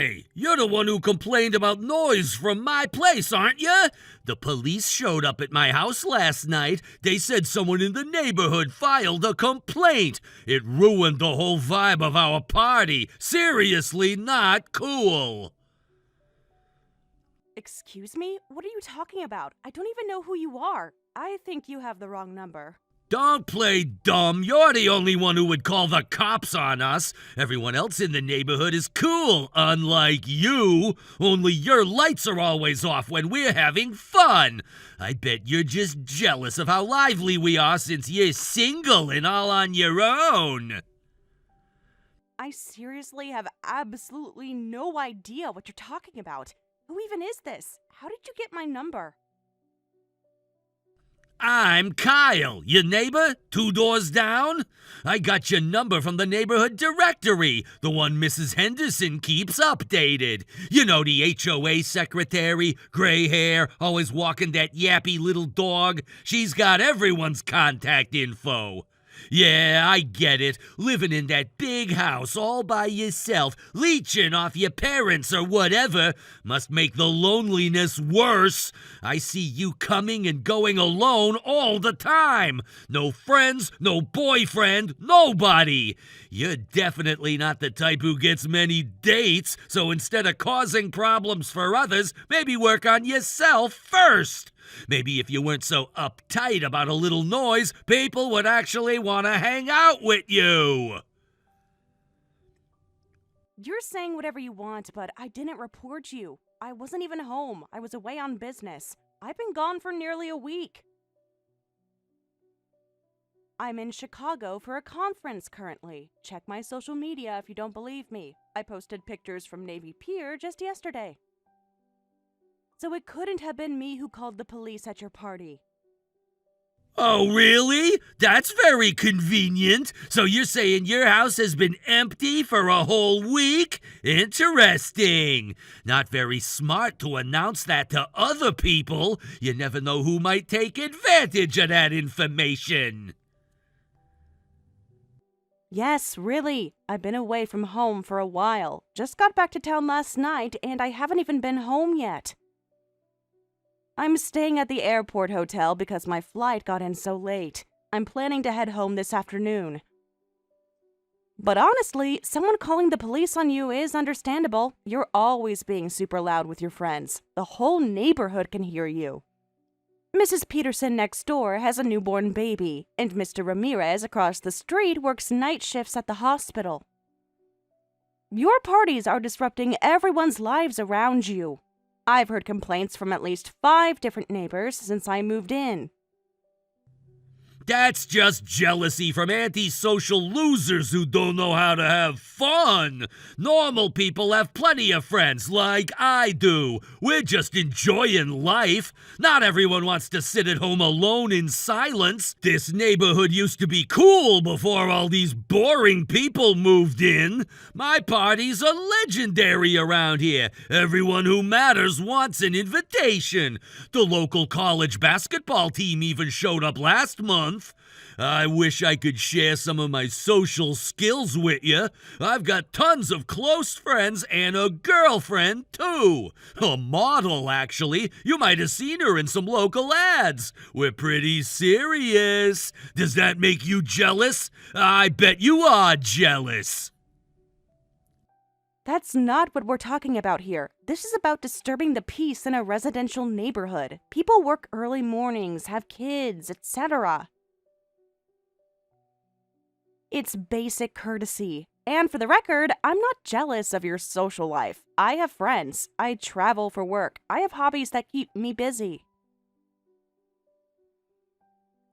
Hey, you're the one who complained about noise from my place, aren't you? The police showed up at my house last night. They said someone in the neighborhood filed a complaint. It ruined the whole vibe of our party. Seriously, not cool. Excuse me? What are you talking about? I don't even know who you are. I think you have the wrong number. Don't play dumb. You're the only one who would call the cops on us. Everyone else in the neighborhood is cool, unlike you. Only your lights are always off when we're having fun. I bet you're just jealous of how lively we are since you're single and all on your own. I seriously have absolutely no idea what you're talking about. Who even is this? How did you get my number? I'm Kyle, your neighbor, 2 doors down. I got your number from the neighborhood directory, the one Mrs. Henderson keeps updated. You know, the HOA secretary, gray hair, always walking that yappy little dog. She's got everyone's contact info. Yeah, I get it. Living in that big house all by yourself, leeching off your parents or whatever, must make the loneliness worse. I see you coming and going alone all the time. No friends, no boyfriend, nobody. You're definitely not the type who gets many dates, so instead of causing problems for others, maybe work on yourself first. Maybe if you weren't so uptight about a little noise, people would actually want to hang out with you. You're saying whatever you want, but I didn't report you. I wasn't even home. I was away on business. I've been gone for nearly a week. I'm in Chicago for a conference currently. Check my social media if you don't believe me. I posted pictures from Navy Pier just yesterday. So it couldn't have been me who called the police at your party. Oh, really? That's very convenient. So you're saying your house has been empty for a whole week? Interesting. Not very smart to announce that to other people. You never know who might take advantage of that information. Yes, really. I've been away from home for a while. Just got back to town last night, and I haven't even been home yet. I'm staying at the airport hotel because my flight got in so late. I'm planning to head home this afternoon. But honestly, someone calling the police on you is understandable. You're always being super loud with your friends. The whole neighborhood can hear you. Mrs. Peterson next door has a newborn baby, and Mr. Ramirez across the street works night shifts at the hospital. Your parties are disrupting everyone's lives around you. I've heard complaints from at least 5 different neighbors since I moved in. That's just jealousy from antisocial losers who don't know how to have fun. Normal people have plenty of friends like I do. We're just enjoying life. Not everyone wants to sit at home alone in silence. This neighborhood used to be cool before all these boring people moved in. My parties are legendary around here. Everyone who matters wants an invitation. The local college basketball team even showed up last month. I wish I could share some of my social skills with you. I've got tons of close friends and a girlfriend, too. A model, actually. You might have seen her in some local ads. We're pretty serious. Does that make you jealous? I bet you are jealous. That's not what we're talking about here. This is about disturbing the peace in a residential neighborhood. People work early mornings, have kids, etc. It's basic courtesy. And for the record, I'm not jealous of your social life. I have friends. I travel for work. I have hobbies that keep me busy.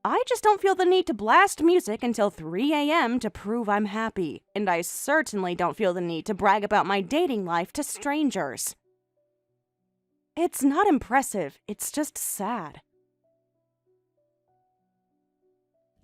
I just don't feel the need to blast music until 3 a.m. to prove I'm happy. And I certainly don't feel the need to brag about my dating life to strangers. It's not impressive. It's just sad.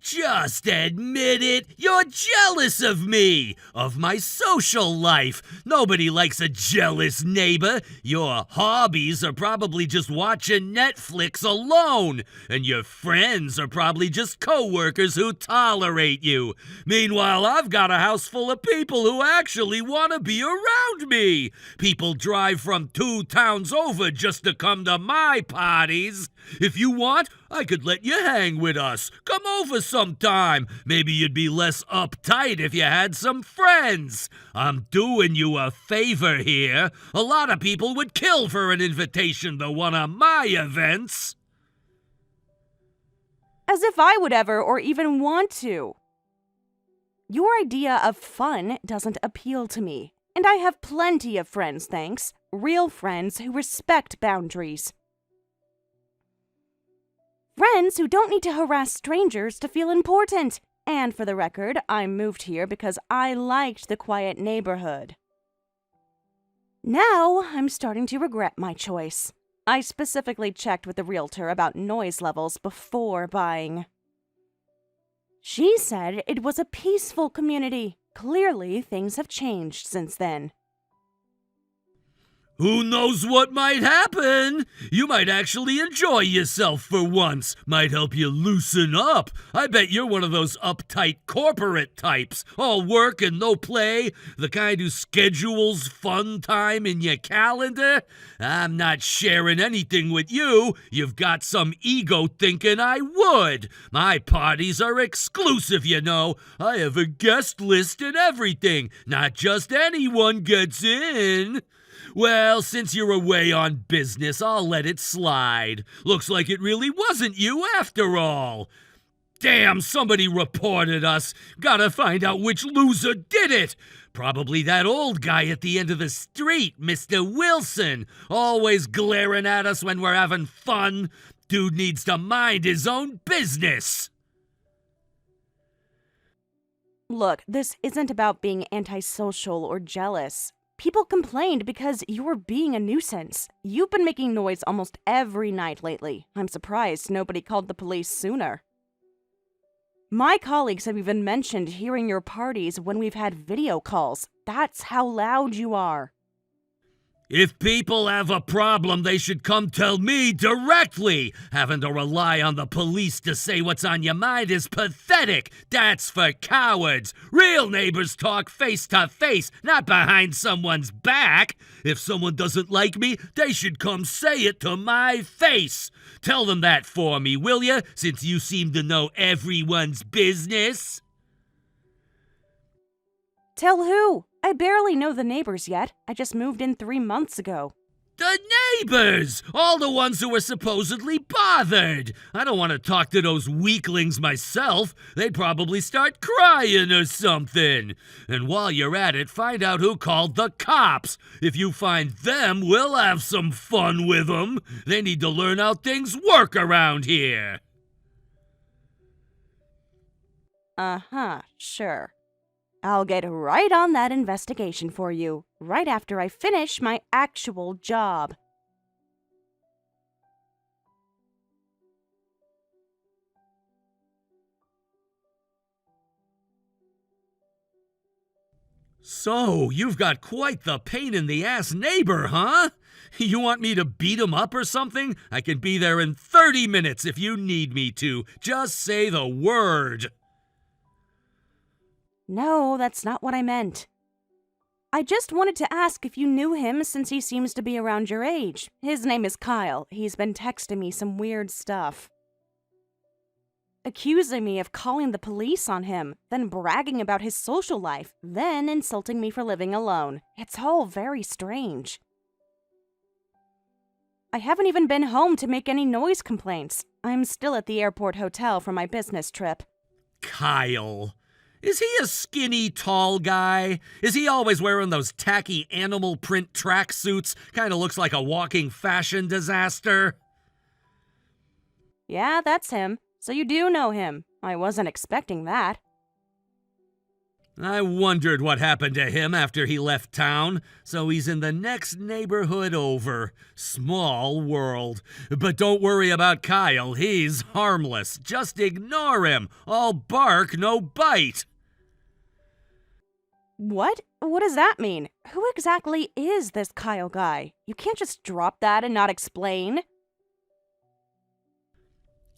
Just admit it. You're jealous of me, of my social life. Nobody likes a jealous neighbor. Your hobbies are probably just watching Netflix alone, and your friends are probably just coworkers who tolerate you. Meanwhile, I've got a house full of people who actually want to be around me. People drive from 2 towns over just to come to my parties. If you want, I could let you hang with us. Come over sometime. Maybe you'd be less uptight if you had some friends. I'm doing you a favor here. A lot of people would kill for an invitation to one of my events. As if I would ever or even want to. Your idea of fun doesn't appeal to me, and I have plenty of friends, thanks. Real friends who respect boundaries. Friends who don't need to harass strangers to feel important. And for the record, I moved here because I liked the quiet neighborhood. Now, I'm starting to regret my choice. I specifically checked with the realtor about noise levels before buying. She said it was a peaceful community. Clearly, things have changed since then. Who knows what might happen? You might actually enjoy yourself for once. Might help you loosen up. I bet you're one of those uptight corporate types. All work and no play. The kind who schedules fun time in your calendar. I'm not sharing anything with you. You've got some ego thinking I would. My parties are exclusive, you know. I have a guest list and everything. Not just anyone gets in. Well, since you're away on business, I'll let it slide. Looks like it really wasn't you after all. Damn, somebody reported us. Gotta find out which loser did it. Probably that old guy at the end of the street, Mr. Wilson. Always glaring at us when we're having fun. Dude needs to mind his own business. Look, this isn't about being antisocial or jealous. People complained because you were being a nuisance. You've been making noise almost every night lately. I'm surprised nobody called the police sooner. My colleagues have even mentioned hearing your parties when we've had video calls. That's how loud you are. If people have a problem, they should come tell me directly. Having to rely on the police to say what's on your mind is pathetic. That's for cowards. Real neighbors talk face to face, not behind someone's back. If someone doesn't like me, they should come say it to my face. Tell them that for me, will you? Since you seem to know everyone's business. Tell who? I barely know the neighbors yet. I just moved in 3 months ago. The neighbors! All the ones who were supposedly bothered! I don't want to talk to those weaklings myself. They'd probably start crying or something. And while you're at it, find out who called the cops. If you find them, we'll have some fun with them. They need to learn how things work around here. Sure. I'll get right on that investigation for you, right after I finish my actual job. So, you've got quite the pain-in-the-ass neighbor, huh? You want me to beat him up or something? I can be there in 30 minutes if you need me to. Just say the word. No, that's not what I meant. I just wanted to ask if you knew him since he seems to be around your age. His name is Kyle. He's been texting me some weird stuff. Accusing me of calling the police on him, then bragging about his social life, then insulting me for living alone. It's all very strange. I haven't even been home to make any noise complaints. I'm still at the airport hotel for my business trip. Kyle. Is he a skinny, tall guy? Is he always wearing those tacky animal print tracksuits? Kinda looks like a walking fashion disaster. Yeah, that's him. So you do know him. I wasn't expecting that. I wondered what happened to him after he left town, so he's in the next neighborhood over. Small world. But don't worry about Kyle, he's harmless. Just ignore him. All bark, no bite. What? What does that mean? Who exactly is this Kyle guy? You can't just drop that and not explain.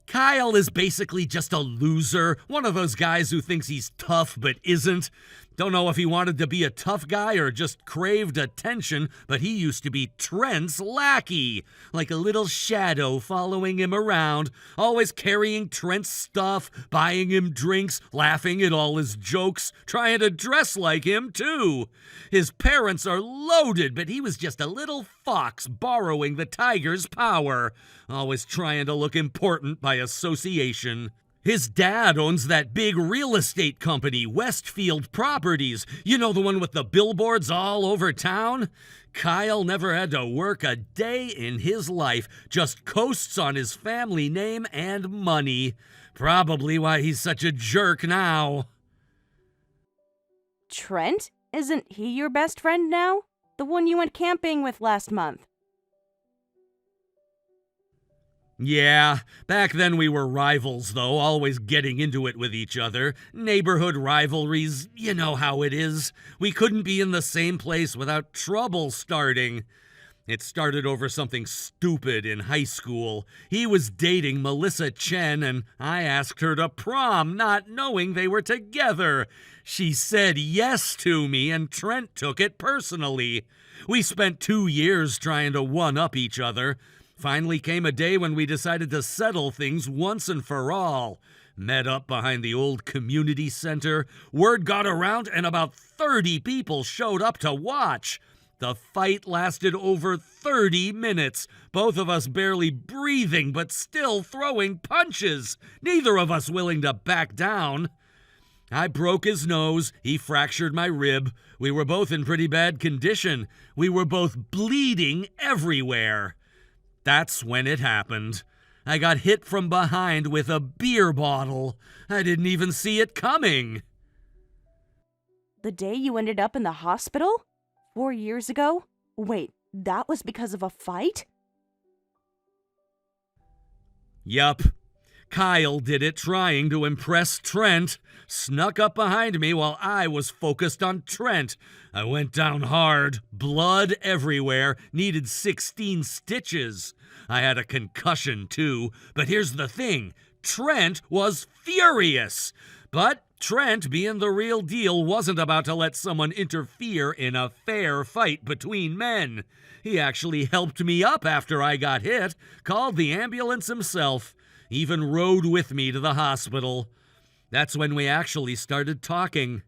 Kyle is basically just a loser, one of those guys who thinks he's tough but isn't. Don't know if he wanted to be a tough guy or just craved attention, but he used to be Trent's lackey, like a little shadow following him around, always carrying Trent's stuff, buying him drinks, laughing at all his jokes, trying to dress like him too. His parents are loaded, but he was just a little fox borrowing the tiger's power, always trying to look important by association. His dad owns that big real estate company, Westfield Properties. You know, the one with the billboards all over town? Kyle never had to work a day in his life, just coasts on his family name and money. Probably why he's such a jerk now. Trent? Isn't he your best friend now? The one you went camping with last month. Yeah, back then we were rivals, though, always getting into it with each other. Neighborhood rivalries, you know how it is. We couldn't be in the same place without trouble starting. It started over something stupid in high school. He was dating Melissa Chen, and I asked her to prom, not knowing they were together. She said yes to me, and Trent took it personally. We spent 2 years trying to one-up each other. Finally came a day when we decided to settle things once and for all. Met up behind the old community center. Word got around and about 30 people showed up to watch. The fight lasted over 30 minutes. Both of us barely breathing but still throwing punches. Neither of us willing to back down. I broke his nose. He fractured my rib. We were both in pretty bad condition. We were both bleeding everywhere. That's when it happened. I got hit from behind with a beer bottle. I didn't even see it coming. The day you ended up in the hospital? 4 years ago? Wait, that was because of a fight? Yup. Kyle did it trying to impress Trent. Snuck up behind me while I was focused on Trent. I went down hard, blood everywhere, needed 16 stitches. I had a concussion too, but here's the thing, Trent was furious. But Trent, being the real deal, wasn't about to let someone interfere in a fair fight between men. He actually helped me up after I got hit, called the ambulance himself, even rode with me to the hospital. That's when we actually started talking.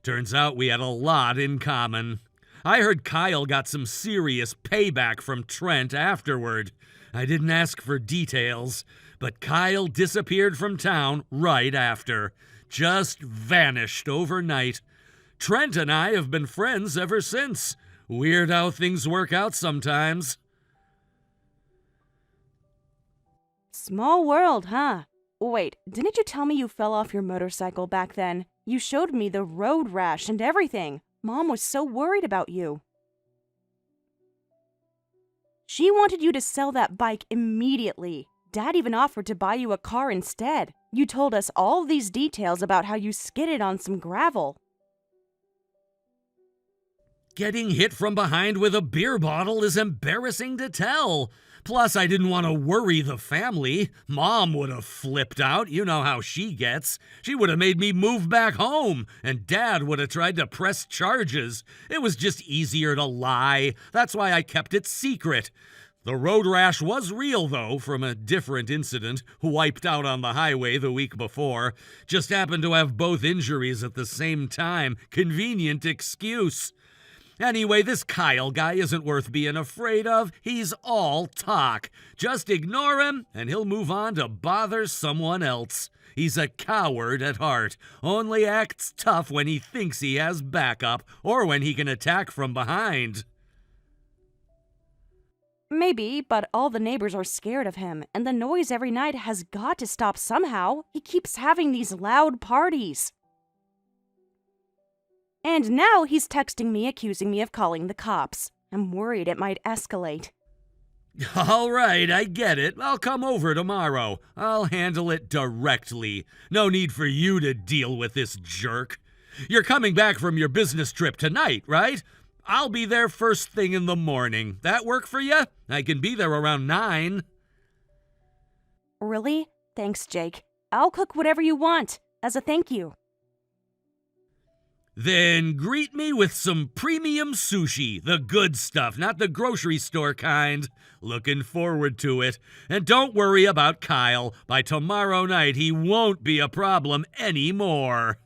Turns out we had a lot in common. I heard Kyle got some serious payback from Trent afterward. I didn't ask for details, but Kyle disappeared from town right after. Just vanished overnight. Trent and I have been friends ever since. Weird how things work out sometimes. Small world, huh? Wait, didn't you tell me you fell off your motorcycle back then? You showed me the road rash and everything. Mom was so worried about you. She wanted you to sell that bike immediately. Dad even offered to buy you a car instead. You told us all these details about how you skidded on some gravel. Getting hit from behind with a beer bottle is embarrassing to tell. Plus, I didn't want to worry the family. Mom would have flipped out. You know how she gets. She would have made me move back home, and Dad would have tried to press charges. It was just easier to lie. That's why I kept it secret. The road rash was real, though, from a different incident. Wiped out on the highway the week before. Just happened to have both injuries at the same time. Convenient excuse. Anyway, this Kyle guy isn't worth being afraid of. He's all talk. Just ignore him, and he'll move on to bother someone else. He's a coward at heart. Only acts tough when he thinks he has backup, or when he can attack from behind. Maybe, but all the neighbors are scared of him, and the noise every night has got to stop somehow. He keeps having these loud parties. And now he's texting me accusing me of calling the cops. I'm worried it might escalate. All right, I get it. I'll come over tomorrow. I'll handle it directly. No need for you to deal with this jerk. You're coming back from your business trip tonight, right? I'll be there first thing in the morning. That work for you? I can be there around 9. Really? Thanks, Jake. I'll cook whatever you want, as a thank you. Then greet me with some premium sushi, the good stuff, not the grocery store kind. Looking forward to it. And don't worry about Kyle. By tomorrow night, he won't be a problem anymore.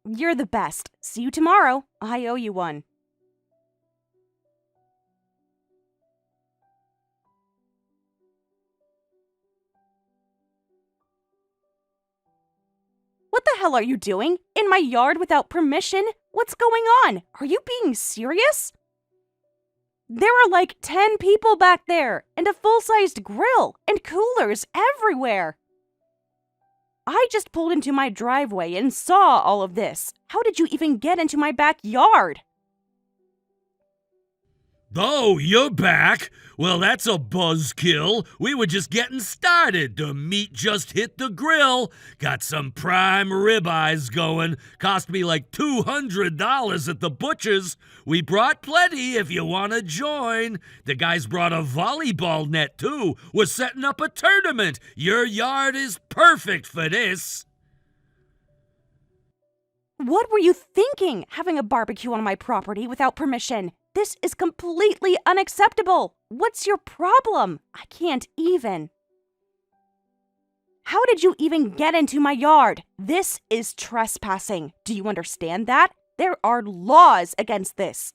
You're the best. See you tomorrow. I owe you one. What the hell are you doing? In my yard without permission? What's going on? Are you being serious? There are like 10 people back there, and a full-sized grill, and coolers everywhere. I just pulled into my driveway and saw all of this. How did you even get into my backyard? Oh, you're back? Well, that's a buzzkill. We were just getting started. The meat just hit the grill. Got some prime ribeyes going. Cost me like $200 at the butcher's. We brought plenty if you want to join. The guys brought a volleyball net, too. We're setting up a tournament. Your yard is perfect for this. What were you thinking, having a barbecue on my property without permission? This is completely unacceptable. What's your problem? I can't even. How did you even get into my yard? This is trespassing. Do you understand that? There are laws against this.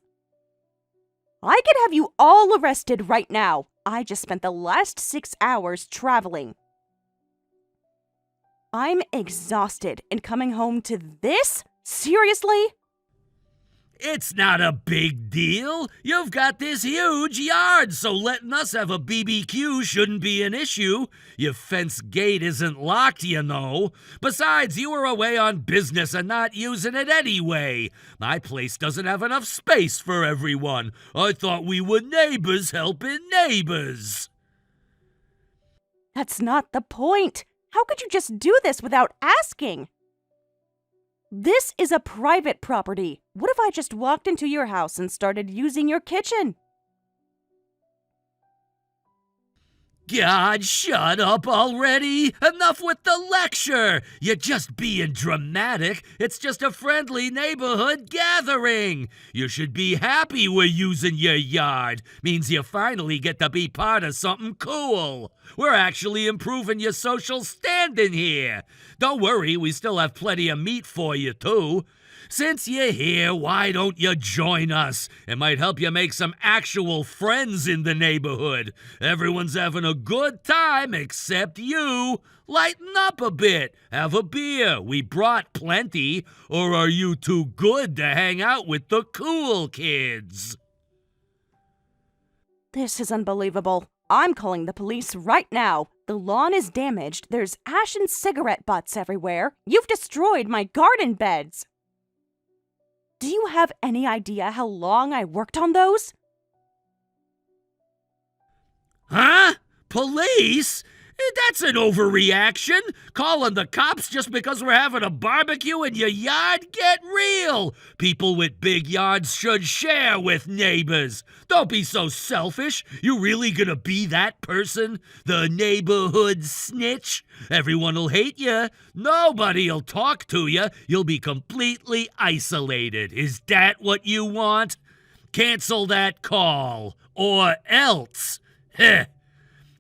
I could have you all arrested right now. I just spent the last 6 hours traveling. I'm exhausted, and coming home to this? Seriously? It's not a big deal. You've got this huge yard, so letting us have a BBQ shouldn't be an issue. Your fence gate isn't locked, you know. Besides, you were away on business and not using it anyway. My place doesn't have enough space for everyone. I thought we were neighbors helping neighbors. That's not the point. How could you just do this without asking? This is a private property. What if I just walked into your house and started using your kitchen? God, shut up already! Enough with the lecture! You're just being dramatic. It's just a friendly neighborhood gathering. You should be happy we're using your yard. Means you finally get to be part of something cool. We're actually improving your social standing here. Don't worry, we still have plenty of meat for you, too. Since you're here, why don't you join us? It might help you make some actual friends in the neighborhood. Everyone's having a good time except you. Lighten up a bit. Have a beer. We brought plenty. Or are you too good to hang out with the cool kids? This is unbelievable. I'm calling the police right now. The lawn is damaged. There's ash and cigarette butts everywhere. You've destroyed my garden beds. Do you have any idea how long I worked on those? Huh? Police? That's an overreaction. Calling the cops just because we're having a barbecue in your yard? Get real. People with big yards should share with neighbors. Don't be so selfish. You really gonna be that person? The neighborhood snitch? Everyone'll hate you. Nobody'll talk to you. You'll be completely isolated. Is that what you want? Cancel that call. Or else. Heh.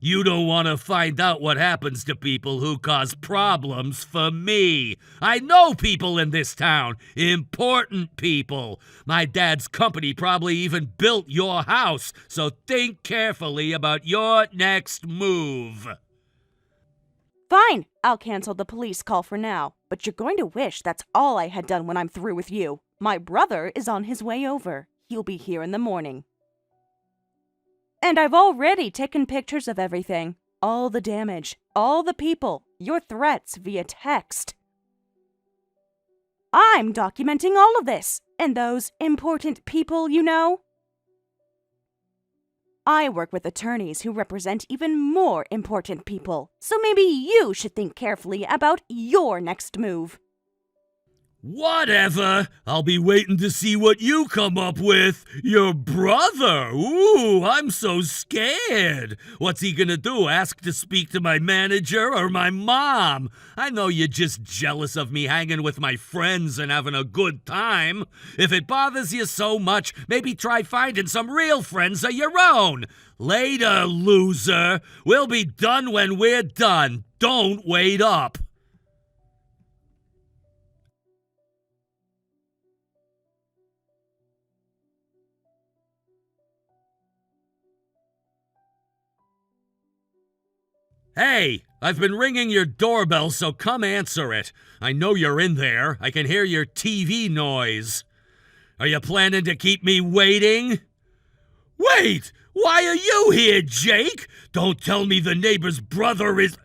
You don't want to find out what happens to people who cause problems for me. I know people in this town. Important people. My dad's company probably even built your house, so think carefully about your next move. Fine, I'll cancel the police call for now. But you're going to wish that's all I had done when I'm through with you. My brother is on his way over. He'll be here in the morning. And I've already taken pictures of everything. All the damage, all the people, your threats via text. I'm documenting all of this, and those important people, you know. I work with attorneys who represent even more important people, so maybe you should think carefully about your next move. Whatever. I'll be waiting to see what you come up with. Your brother? Ooh, I'm so scared. What's he gonna do? Ask to speak to my manager or my mom? I know you're just jealous of me hanging with my friends and having a good time. If it bothers you so much, maybe try finding some real friends of your own. Later, loser. We'll be done when we're done. Don't wait up. Hey, I've been ringing your doorbell, so come answer it. I know you're in there. I can hear your TV noise. Are you planning to keep me waiting? Wait! Why are you here, Jake? Don't tell me the neighbor's brother is...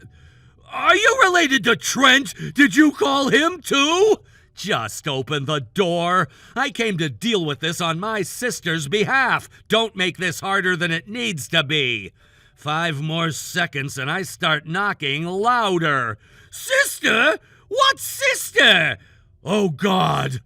Are you related to Trent? Did you call him too? Just open the door. I came to deal with this on my sister's behalf. Don't make this harder than it needs to be. 5 more seconds and I start knocking louder. Sister? What sister? Oh, God.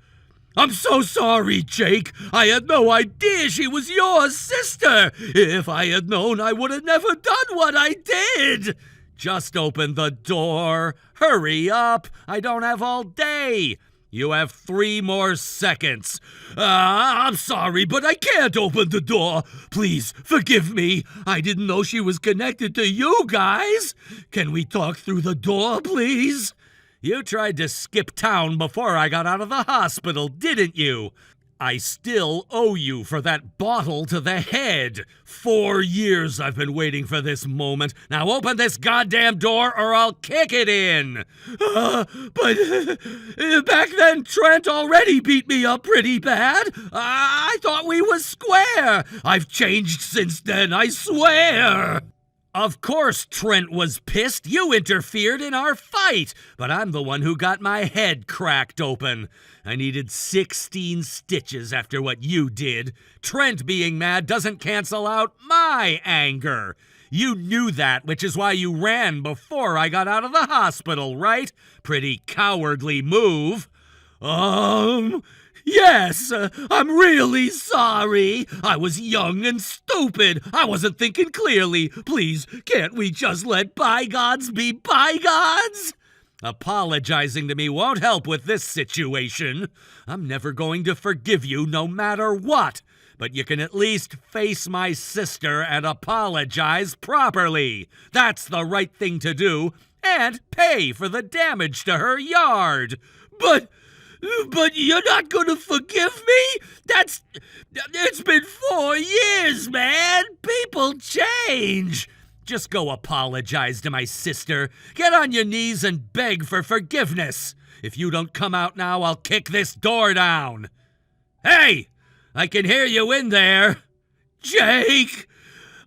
I'm so sorry, Jake. I had no idea she was your sister. If I had known, I would have never done what I did. Just open the door. Hurry up. I don't have all day. You have 3 more seconds. I'm sorry, but I can't open the door. Please, forgive me. I didn't know she was connected to you guys. Can we talk through the door, please? You tried to skip town before I got out of the hospital, didn't you? I still owe you for that bottle to the head. 4 years I've been waiting for this moment. Now open this goddamn door or I'll kick it in. But back then Trent already beat me up pretty bad. I thought we was square. I've changed since then, I swear. Of course Trent was pissed. You interfered in our fight. But I'm the one who got my head cracked open. I needed 16 stitches after what you did. Trent being mad doesn't cancel out my anger. You knew that, which is why you ran before I got out of the hospital, right? Pretty cowardly move. Yes, I'm really sorry. I was young and stupid. I wasn't thinking clearly. Please, can't we just let bygones be bygones? Apologizing to me won't help with this situation. I'm never going to forgive you no matter what. But you can at least face my sister and apologize properly. That's the right thing to do. And pay for the damage to her yard. But you're not gonna forgive me? It's been 4 years, man. People change. Just go apologize to my sister. Get on your knees and beg for forgiveness. If you don't come out now, I'll kick this door down. Hey, I can hear you in there. Jake,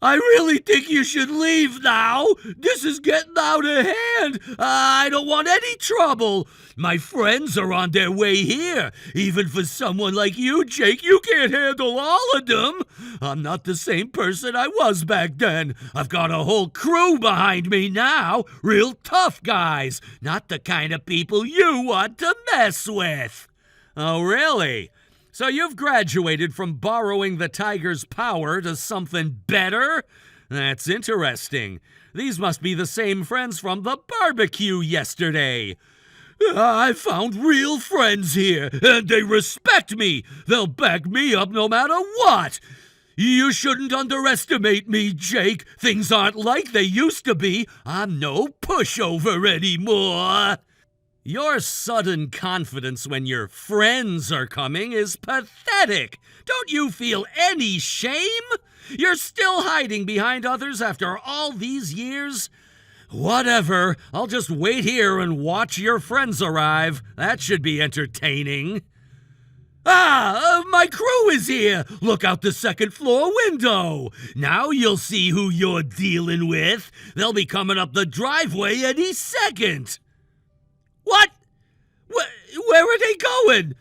I really think you should leave now. This is getting out of hand. I don't want any trouble. My friends are on their way here. Even for someone like you, Jake, you can't handle all of them. I'm not the same person I was back then. I've got a whole crew behind me now. Real tough guys. Not the kind of people you want to mess with. Oh, really? So you've graduated from borrowing the tiger's power to something better? That's interesting. These must be the same friends from the barbecue yesterday. I found real friends here, and they respect me. They'll back me up no matter what. You shouldn't underestimate me, Jake. Things aren't like they used to be. I'm no pushover anymore. Your sudden confidence when your friends are coming is pathetic. Don't you feel any shame? You're still hiding behind others after all these years? Whatever, I'll just wait here and watch your friends arrive. That should be entertaining. My crew is here! Look out the second floor window! Now you'll see who you're dealing with. They'll be coming up the driveway any second. What? Where are they going?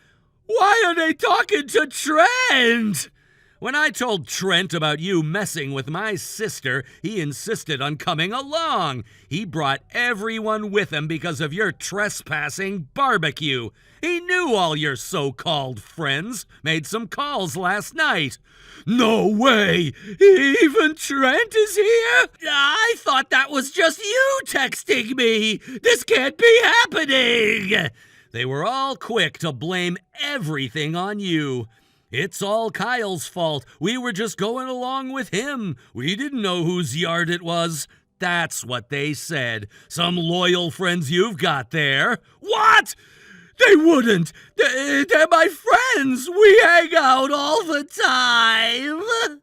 Why are they talking to Trent? When I told Trent about you messing with my sister, he insisted on coming along. He brought everyone with him because of your trespassing barbecue. He knew all your so-called friends, made some calls last night. No way! Even Trent is here? I thought that was just you texting me. This can't be happening. They were all quick to blame everything on you. It's all Kyle's fault. We were just going along with him. We didn't know whose yard it was. That's what they said. Some loyal friends you've got there. What? They wouldn't. They're my friends. We hang out all the time.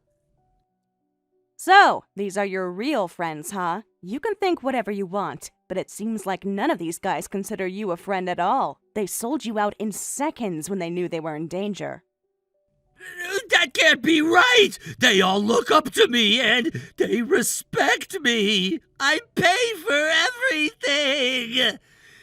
So, these are your real friends, huh? You can think whatever you want, but it seems like none of these guys consider you a friend at all. They sold you out in seconds when they knew they were in danger. That can't be right! They all look up to me and they respect me! I pay for everything!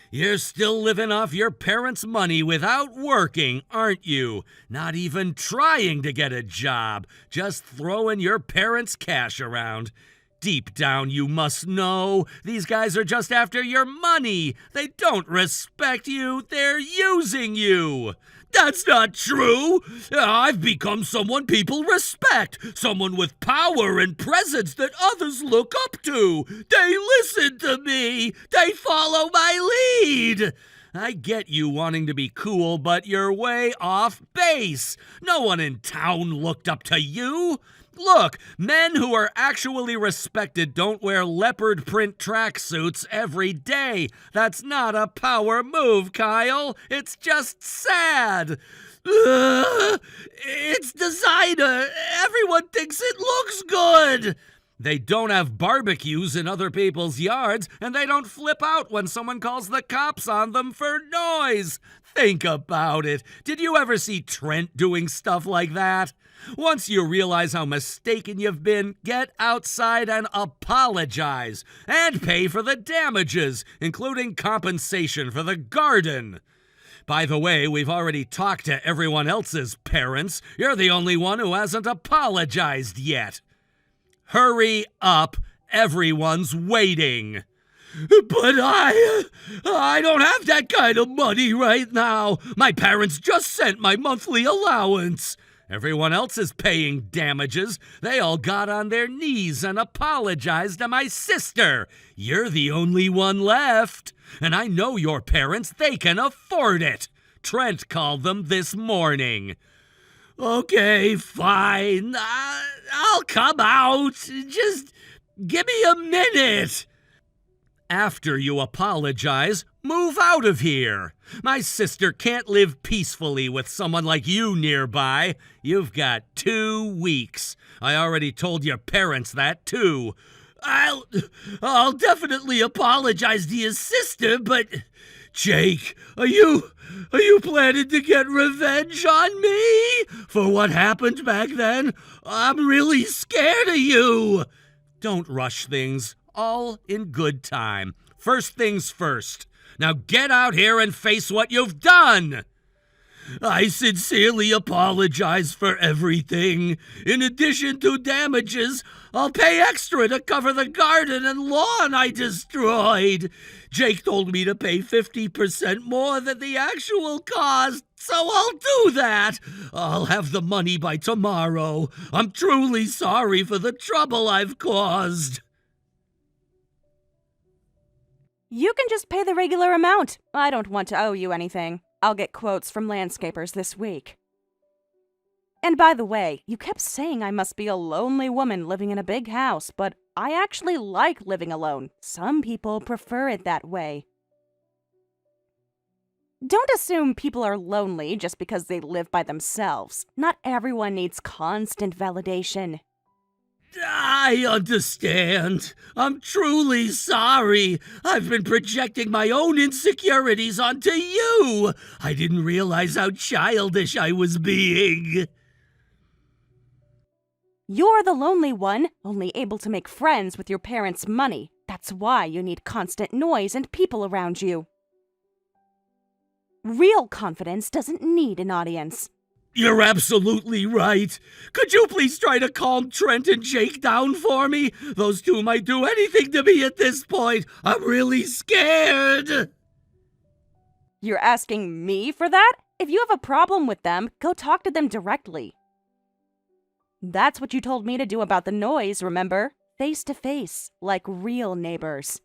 You're still living off your parents' money without working, aren't you? Not even trying to get a job, just throwing your parents' cash around. Deep down, you must know, these guys are just after your money. They don't respect you, they're using you. That's not true. I've become someone people respect, someone with power and presence that others look up to. They listen to me. They follow my lead. I get you wanting to be cool, but you're way off base. No one in town looked up to you. Look, men who are actually respected don't wear leopard print tracksuits every day. That's not a power move, Kyle. It's just sad. It's designer. Everyone thinks it looks good. They don't have barbecues in other people's yards, and they don't flip out when someone calls the cops on them for noise. Think about it. Did you ever see Trent doing stuff like that? Once you realize how mistaken you've been, get outside and apologize. And pay for the damages, including compensation for the garden. By the way, we've already talked to everyone else's parents. You're the only one who hasn't apologized yet. Hurry up. Everyone's waiting. But I don't have that kind of money right now. My parents just sent my monthly allowance. Everyone else is paying damages. They all got on their knees and apologized to my sister. You're the only one left. And I know your parents, they can afford it. Trent called them this morning. Okay, fine. I'll come out. Just give me a minute. After you apologize, move out of here. My sister can't live peacefully with someone like you nearby. You've got 2 weeks. I already told your parents that, too. I'll definitely apologize to your sister, but... Jake, are you planning to get revenge on me? For what happened back then? I'm really scared of you. Don't rush things. All in good time. First things first. Now get out here and face what you've done. I sincerely apologize for everything. In addition to damages, I'll pay extra to cover the garden and lawn I destroyed. Jake told me to pay 50% more than the actual cost, so I'll do that. I'll have the money by tomorrow. I'm truly sorry for the trouble I've caused. You can just pay the regular amount. I don't want to owe you anything. I'll get quotes from landscapers this week. And by the way, you kept saying I must be a lonely woman living in a big house, but I actually like living alone. Some people prefer it that way. Don't assume people are lonely just because they live by themselves. Not everyone needs constant validation. I understand. I'm truly sorry. I've been projecting my own insecurities onto you. I didn't realize how childish I was being. You're the lonely one, only able to make friends with your parents' money. That's why you need constant noise and people around you. Real confidence doesn't need an audience. You're absolutely right. Could you please try to calm Trent and Jake down for me? Those two might do anything to me at this point. I'm really scared. You're asking me for that? If you have a problem with them, go talk to them directly. That's what you told me to do about the noise, remember? Face to face, like real neighbors.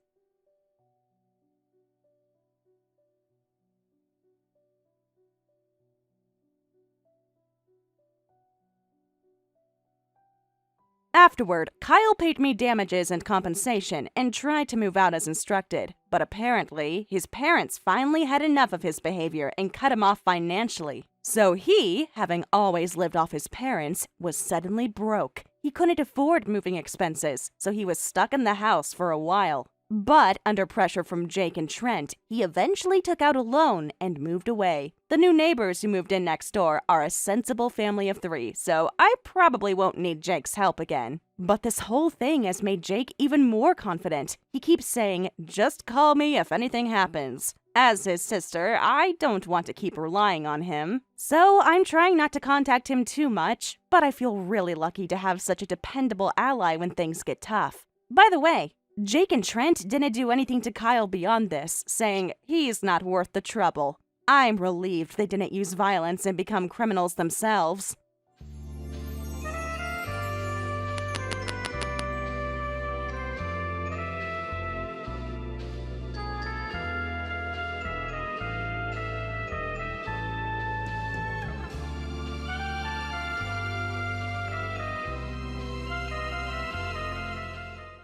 Afterward, Kyle paid me damages and compensation and tried to move out as instructed. But apparently, his parents finally had enough of his behavior and cut him off financially. So he, having always lived off his parents, was suddenly broke. He couldn't afford moving expenses, so he was stuck in the house for a while. But under pressure from Jake and Trent, he eventually took out a loan and moved away. The new neighbors who moved in next door are a sensible family of 3, so I probably won't need Jake's help again. But this whole thing has made Jake even more confident. He keeps saying, "Just call me if anything happens." As his sister, I don't want to keep relying on him. So I'm trying not to contact him too much, but I feel really lucky to have such a dependable ally when things get tough. By the way, Jake and Trent didn't do anything to Kyle beyond this, saying he's not worth the trouble. I'm relieved they didn't use violence and become criminals themselves.